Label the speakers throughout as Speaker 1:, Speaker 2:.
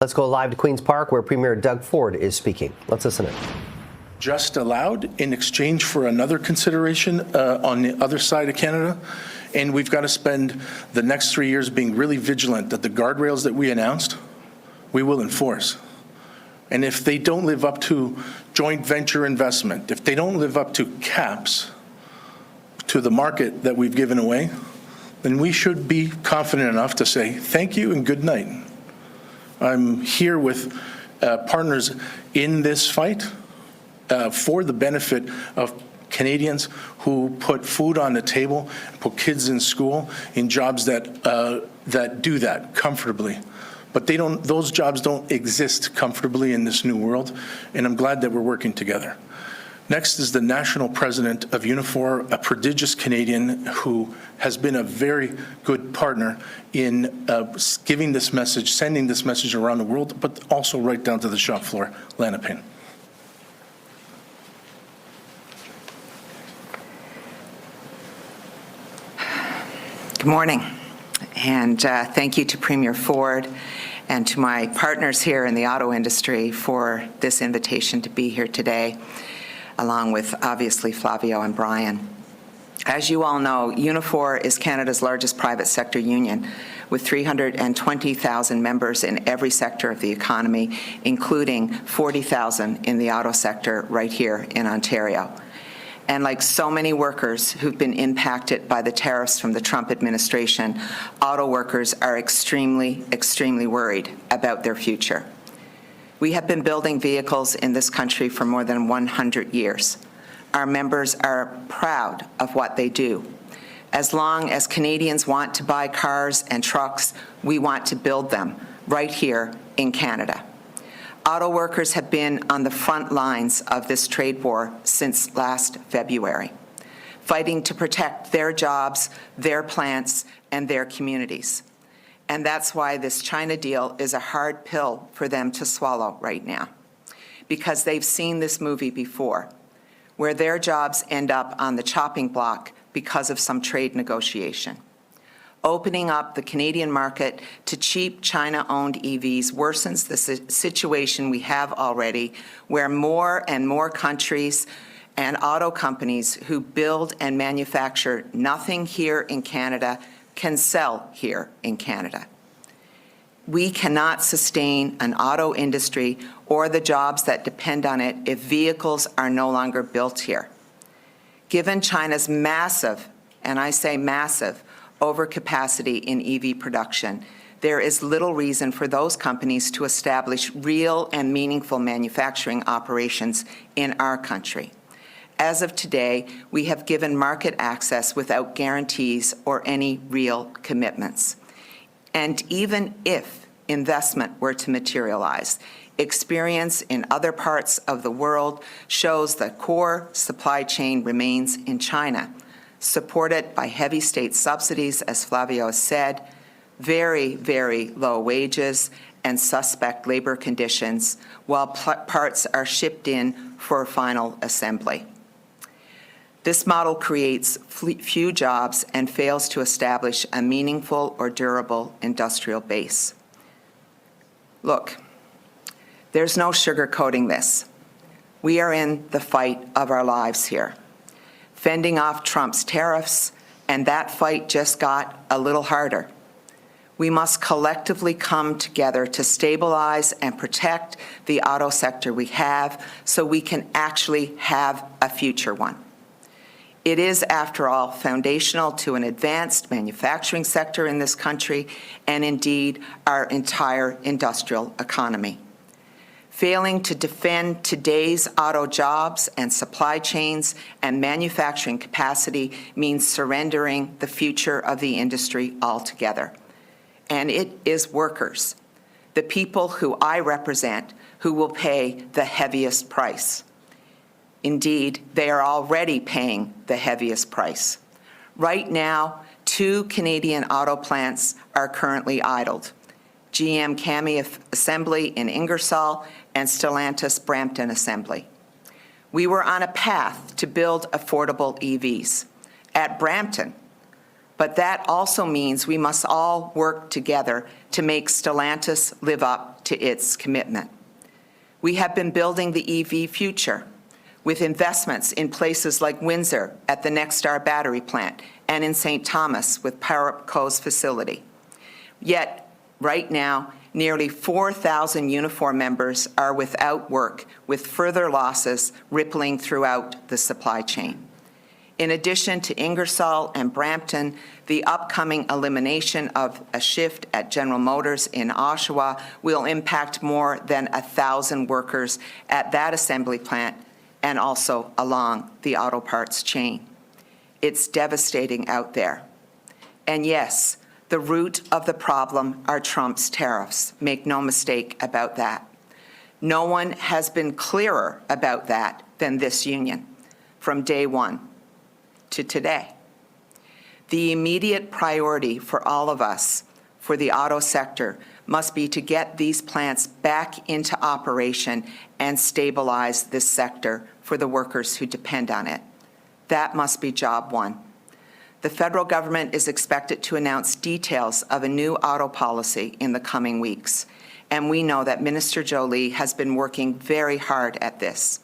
Speaker 1: Let's go live to Queen's Park, where Premier Doug Ford is speaking. Let's listen in.
Speaker 2: Just allowed in exchange for another consideration on the other side of Canada. And we've got to spend the next 3 years being really vigilant that the guardrails that we announced, we will enforce. And if they don't live up to joint venture investment, if they don't live up to caps to the market that we've given away, then we should be confident enough to say thank you and good night. I'm here with partners in this fight for the benefit of Canadians who put food on the table, put kids in school, in jobs that do that comfortably. But those jobs don't exist comfortably in this new world, and I'm glad that we're working together. Next is the national president of Unifor, a prodigious Canadian who has been a very good partner in giving this message, sending this message around the world, but also right down to the shop floor. Lana Payne.
Speaker 3: Good morning, and thank you to Premier Ford and to my partners here in the auto industry for this invitation to be here today, along with, obviously, Flavio and Brian. As you all know, Unifor is Canada's largest private sector union, with 320,000 members in every sector of the economy, including 40,000 in the auto sector right here in Ontario. And like so many workers who've been impacted by the tariffs from the Trump administration, auto workers are extremely, extremely worried about their future. We have been building vehicles in this country for more than 100 years. Our members are proud of what they do. As long as Canadians want to buy cars and trucks, we want to build them right here in Canada. Auto workers have been on the front lines of this trade war since last February, fighting to protect their jobs, their plants, and their communities. And that's why this China deal is a hard pill for them to swallow right now, because they've seen this movie before, where their jobs end up on the chopping block because of some trade negotiation. Opening up the Canadian market to cheap China-owned EVs worsens the situation we have already, where more and more countries and auto companies who build and manufacture nothing here in Canada can sell here in Canada. We cannot sustain an auto industry or the jobs that depend on it if vehicles are no longer built here. Given China's massive, and I say massive, overcapacity in EV production, there is little reason for those companies to establish real and meaningful manufacturing operations in our country. As of today, we have given market access without guarantees or any real commitments. And even if investment were to materialize, experience in other parts of the world shows the core supply chain remains in China, supported by heavy state subsidies, as Flavio said, very, very low wages and suspect labor conditions, while parts are shipped in for final assembly. This model creates few jobs and fails to establish a meaningful or durable industrial base. Look, there's no sugarcoating this. We are in the fight of our lives here, fending off Trump's tariffs, and that fight just got a little harder. We must collectively come together to stabilize and protect the auto sector we have so we can actually have a future one. It is, after all, foundational to an advanced manufacturing sector in this country and indeed our entire industrial economy. Failing to defend today's auto jobs and supply chains and manufacturing capacity means surrendering the future of the industry altogether. And it is workers, the people who I represent, who will pay the heaviest price. Indeed, they are already paying the heaviest price. Right now, 2 Canadian auto plants are currently idled: GM Cami Assembly in Ingersoll and Stellantis Brampton Assembly. We were on a path to build affordable EVs. At Brampton, But that also means we must all work together to make Stellantis live up to its commitment. We have been building the EV future with investments in places like Windsor at the Nexstar battery plant and in St. Thomas with PowerCo's facility. Yet, right now, nearly 4,000 Unifor members are without work, with further losses rippling throughout the supply chain. In addition to Ingersoll and Brampton, the upcoming elimination of a shift at General Motors in Oshawa will impact more than 1,000 workers at that assembly plant and also along the auto parts chain. It's devastating out there. And yes, the root of the problem are Trump's tariffs. Make no mistake about that. No one has been clearer about that than this union from day one to today. The immediate priority for all of us, for the auto sector, must be to get these plants back into operation and stabilize this sector for the workers who depend on it. That must be job one. The federal government is expected to announce details of a new auto policy in the coming weeks, and we know that Minister Jolie has been working very hard at this.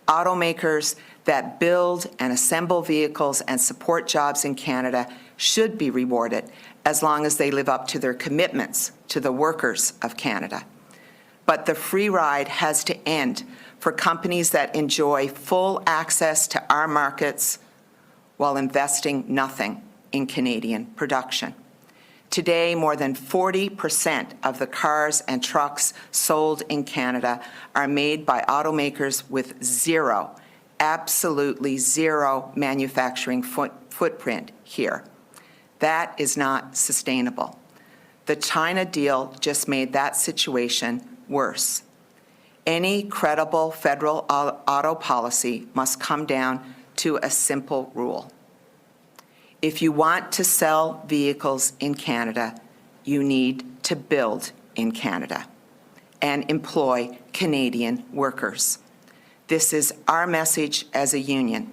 Speaker 3: Automakers that build and assemble vehicles and support jobs in Canada should be rewarded as long as they live up to their commitments to the workers of Canada. But the free ride has to end for companies that enjoy full access to our markets while investing nothing in Canadian production. Today, more than 40% of the cars and trucks sold in Canada are made by automakers with zero, absolutely zero manufacturing footprint here. That is not sustainable. The China deal just made that situation worse. Any credible federal auto policy must come down to a simple rule. If you want to sell vehicles in Canada, you need to build in Canada and employ Canadian workers. This is our message as a union,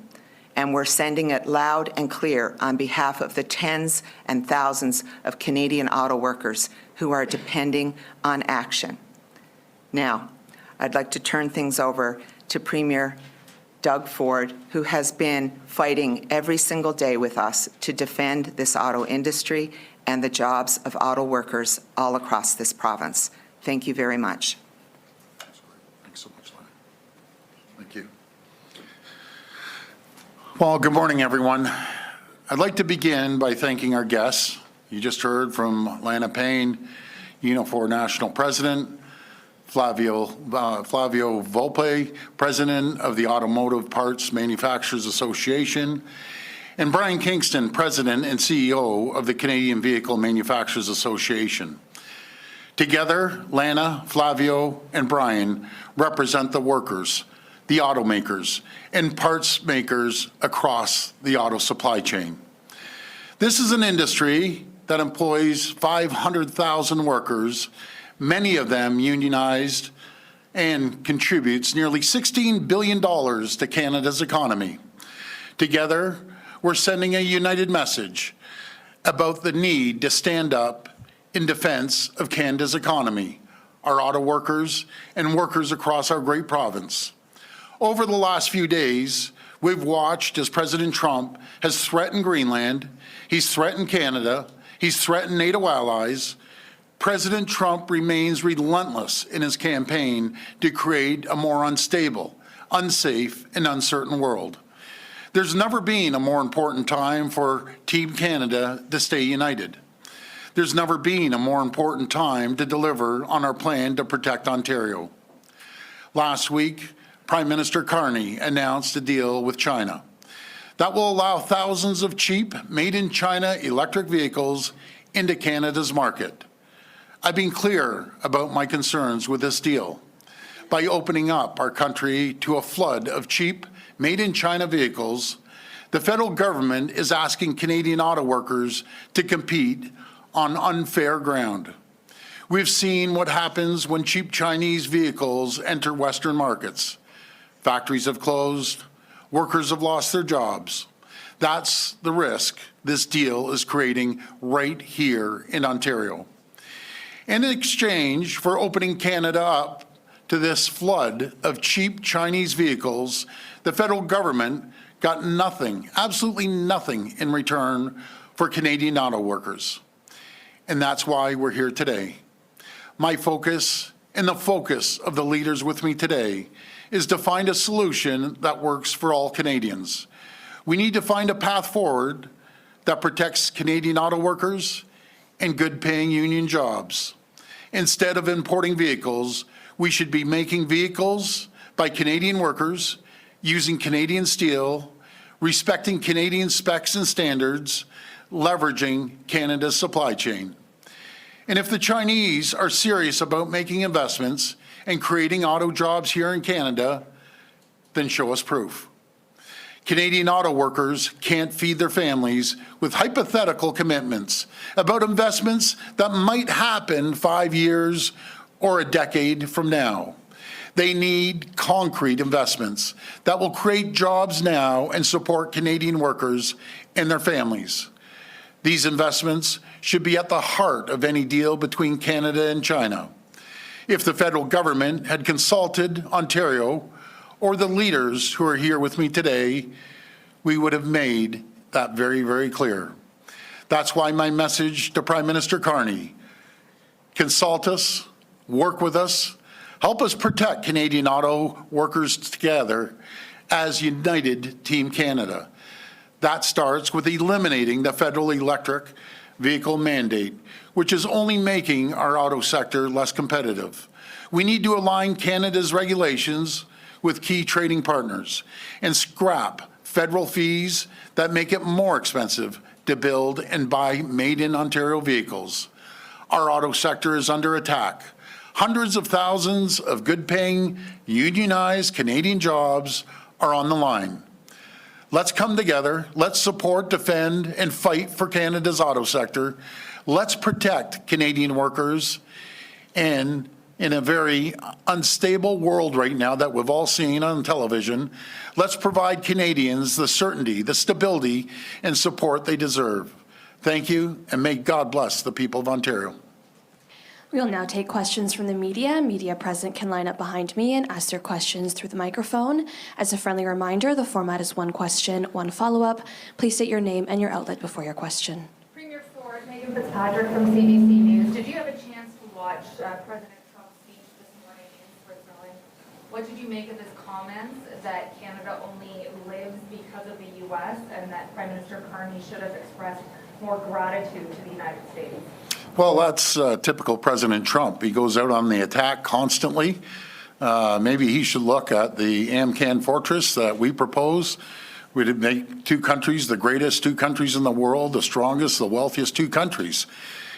Speaker 3: and we're sending it loud and clear on behalf of the tens and thousands of Canadian auto workers who are depending on action. Now, I'd like to turn things over to Premier Doug Ford, who has been fighting every single day with us to defend this auto industry and the jobs of auto workers all across this province. Thank you very much.
Speaker 4: Thanks so much, Lana. Thank you. Well, good morning, everyone. I'd like to begin by thanking our guests. You just heard from Lana Payne, Unifor National President, Flavio Volpe, President of the Automotive Parts Manufacturers Association, and Brian Kingston, President and CEO of the Canadian Vehicle Manufacturers Association. Together, Lana, Flavio, and Brian represent the workers, the automakers, and parts makers across the auto supply chain. This is an industry that employs 500,000 workers, many of them unionized, and contributes nearly $16 billion to Canada's economy. Together, we're sending a united message about the need to stand up in defense of Canada's economy, our auto workers, and workers across our great province. Over the last few days, we've watched as President Trump has threatened Greenland, he's threatened Canada, he's threatened NATO allies. President Trump remains relentless in his campaign to create a more unstable, unsafe, and uncertain world. There's never been a more important time for Team Canada to stay united. There's never been a more important time to deliver on our plan to protect Ontario. Last week, Prime Minister Carney announced a deal with China that will allow thousands of cheap, made-in-China electric vehicles into Canada's market. I've been clear about my concerns with this deal. By opening up our country to a flood of cheap, made-in-China vehicles, the federal government is asking Canadian auto workers to compete on unfair ground. We've seen what happens when cheap Chinese vehicles enter Western markets. Factories have closed, workers have lost their jobs. That's the risk this deal is creating right here in Ontario. In exchange for opening Canada up to this flood of cheap Chinese vehicles, the federal government got nothing, absolutely nothing in return for Canadian auto workers. And that's why we're here today. My focus and the focus of the leaders with me today is to find a solution that works for all Canadians. We need to find a path forward that protects Canadian auto workers and good-paying union jobs. Instead of importing vehicles, we should be making vehicles by Canadian workers, using Canadian steel, respecting Canadian specs and standards, leveraging Canada's supply chain. And if the Chinese are serious about making investments and creating auto jobs here in Canada, then show us proof. Canadian auto workers can't feed their families with hypothetical commitments about investments that might happen 5 years or a decade from now. They need concrete investments that will create jobs now and support Canadian workers and their families. These investments should be at the heart of any deal between Canada and China. If the federal government had consulted Ontario or the leaders who are here with me today, we would have made that very, very clear. That's why my message to Prime Minister Carney: consult us, work with us, help us protect Canadian auto workers together as United Team Canada. That starts with eliminating the federal electric vehicle mandate, which is only making our auto sector less competitive. We need to align Canada's regulations with key trading partners and scrap federal fees that make it more expensive to build and buy made-in-Ontario vehicles. Our auto sector is under attack. Hundreds of thousands of good-paying, unionized Canadian jobs are on the line. Let's come together. Let's support, defend, and fight for Canada's auto sector. Let's protect Canadian workers. And in a very unstable world right now that we've all seen on television, let's provide Canadians the certainty, the stability, and support they deserve. Thank you, and may God bless the people of Ontario.
Speaker 5: We will now take questions from the media. Media present can line up behind me and ask their questions through the microphone. As a friendly reminder, the format is one question, one follow-up. Please state your name and your outlet before your question.
Speaker 6: Premier Ford, Megan Fitzpatrick from CBC News. Did you have a chance to watch President Trump's speech this morning in Switzerland? What did you make of his comments that Canada only lives because of the U.S. and that Prime Minister Carney should have expressed more gratitude to the United States?
Speaker 4: Well, that's typical President Trump. He goes out on the attack constantly. Maybe he should look at the Amcan fortress that we propose. We'd make two countries, the greatest two countries in the world, the strongest, the wealthiest two countries.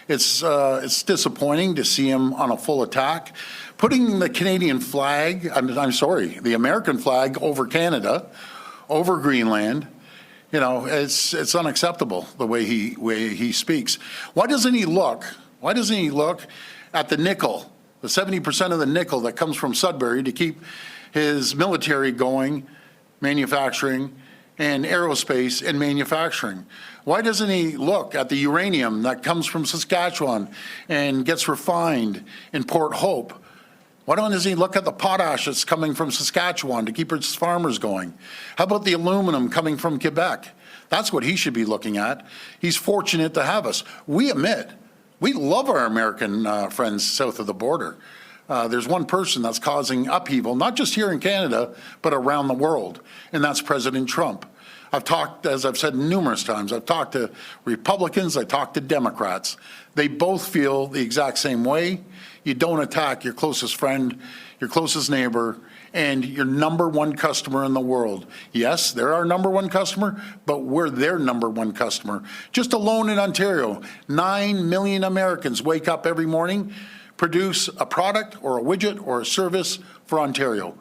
Speaker 4: It's disappointing to see him on a full attack. Putting the Canadian flag, the American flag over Canada, over Greenland, you know, it's unacceptable the way he speaks. Why doesn't he look at the nickel, the 70% of the nickel that comes from Sudbury to keep his military going, manufacturing, and aerospace and manufacturing? Why doesn't he look at the uranium that comes from Saskatchewan and gets refined in Port Hope? Why doesn't he look at the potash that's coming from Saskatchewan to keep its farmers going? How about the aluminum coming from Quebec? That's what he should be looking at. He's fortunate to have us. We admit, we love our American friends south of the border. There's one person that's causing upheaval, not just here in Canada, but around the world, and that's President Trump. I've talked, as I've said numerous times, I've talked to Republicans, I talked to Democrats. They both feel the exact same way. You don't attack your closest friend, your closest neighbor, and your number one customer in the world. Yes, they're our number one customer, but we're their number one customer. Just alone in Ontario, 9 million Americans wake up every morning, produce a product or a widget or a service for Ontario.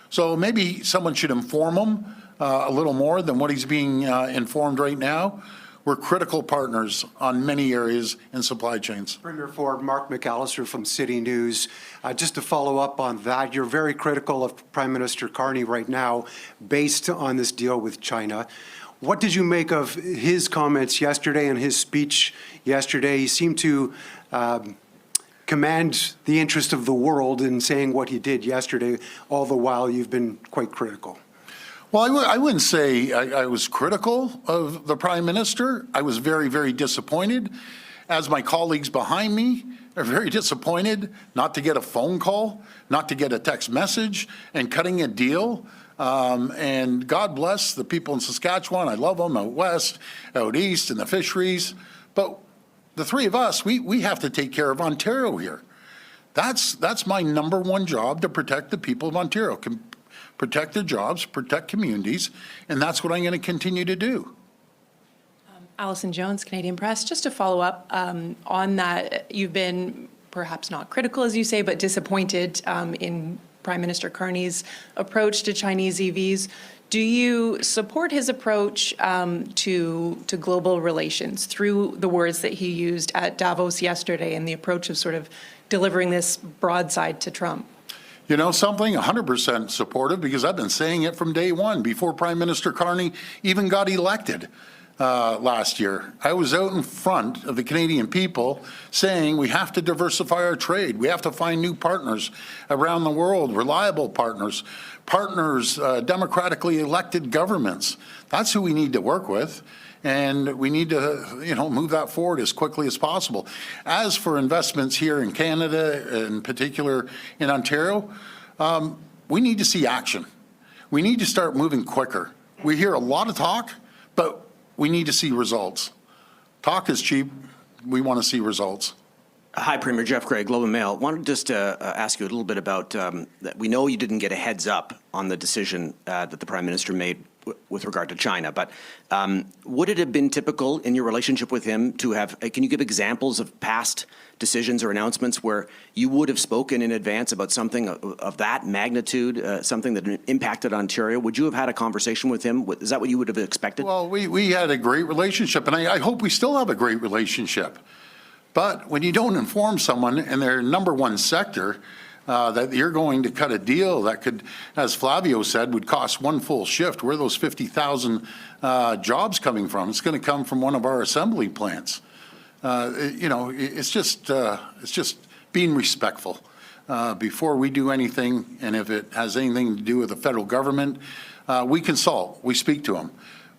Speaker 4: So maybe someone should inform them a little more than what he's being informed right now. We're critical partners on many areas in supply chains.
Speaker 7: Premier Ford, Mark McAllister from City News. Just to follow up on that, you're very critical of Prime Minister Carney right now based on this deal with China. What did you make of his comments yesterday and his speech yesterday? He seemed to command the interest of the world in saying what he did yesterday, all the while you've been quite critical.
Speaker 4: Well, I wouldn't say I was critical of the Prime Minister. I was very, very disappointed, as my colleagues behind me are very disappointed not to get a phone call, not to get a text message, and cutting a deal. And God bless the people in Saskatchewan. I love them out west, out east, in the fisheries. But the three of us, we have to take care of Ontario here. That's my number one job, to protect the people of Ontario. Protect their jobs, protect communities, and that's what I'm going to continue to do.
Speaker 8: Alison Jones, Canadian Press. Just to follow up on that, you've been perhaps not critical, as you say, but disappointed in Prime Minister Carney's approach to Chinese EVs. Do you support his approach to global relations through the words that he used at Davos yesterday and the approach of sort of delivering this broadside to Trump?
Speaker 4: You know something, 100% supportive, because I've been saying it from day one, before Prime Minister Carney even got elected last year. I was out in front of the Canadian people saying we have to diversify our trade. We have to find new partners around the world, reliable partners, democratically elected governments. That's who we need to work with. And we need to, move that forward as quickly as possible. As for investments here in Canada, in particular in Ontario, we need to see action. We need to start moving quicker. We hear a lot of talk, but we need to see results. Talk is cheap. We want to see results.
Speaker 9: Hi, Premier Jeff Gray, Globe and Mail. Wanted just to ask you a little bit about that. We know you didn't get a heads up on the decision that the Prime Minister made with regard to China, but would it have been typical in your relationship with him to have, can you give examples of past decisions or announcements where you would have spoken in advance about something of that magnitude, something that impacted Ontario? Would you have had a conversation with him? Is that what you would have expected?
Speaker 4: Well, we had a great relationship, and I hope we still have a great relationship. But when you don't inform someone in their number one sector that you're going to cut a deal that could, as Flavio said, would cost one full shift, where are those 50,000 jobs coming from? It's going to come from one of our assembly plants. It's just being respectful before we do anything. And if it has anything to do with the federal government, we consult, we speak to them.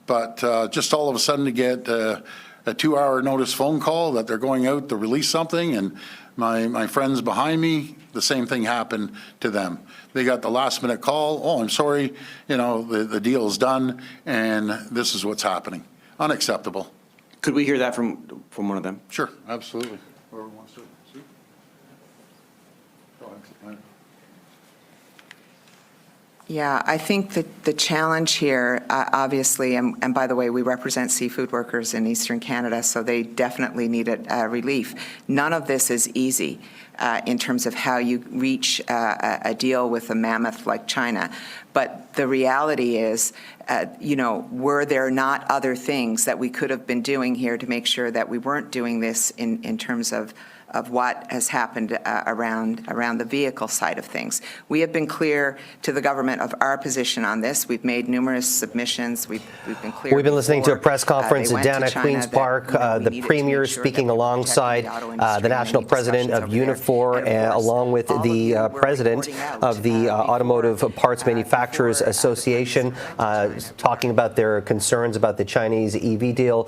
Speaker 4: But just all of a sudden to get a 2-hour notice phone call that they're going out to release something, and my friends behind me, the same thing happened to them. They got the last minute call, oh, I'm sorry, the deal is done, and this is what's happening. Unacceptable.
Speaker 9: Could we hear that from one of them?
Speaker 4: Sure, absolutely. Whoever wants to speak.
Speaker 3: Yeah, I think that the challenge here, obviously, and by the way, we represent seafood workers in Eastern Canada, so they definitely needed relief. None of this is easy in terms of how you reach a deal with a mammoth like China. But the reality is, were there not other things that we could have been doing here to make sure that we weren't doing this in terms of what has happened around the vehicle side of things? We have been clear to the government of our position on this. We've made numerous submissions. We've been clear.
Speaker 1: We've been listening to a press
Speaker 3: before,
Speaker 1: conference down at Queen's Park. The Premier speaking alongside the National President of Unifor, along with the President of the Automotive Parts Manufacturers Association, talking about their concerns about the Chinese EV deal.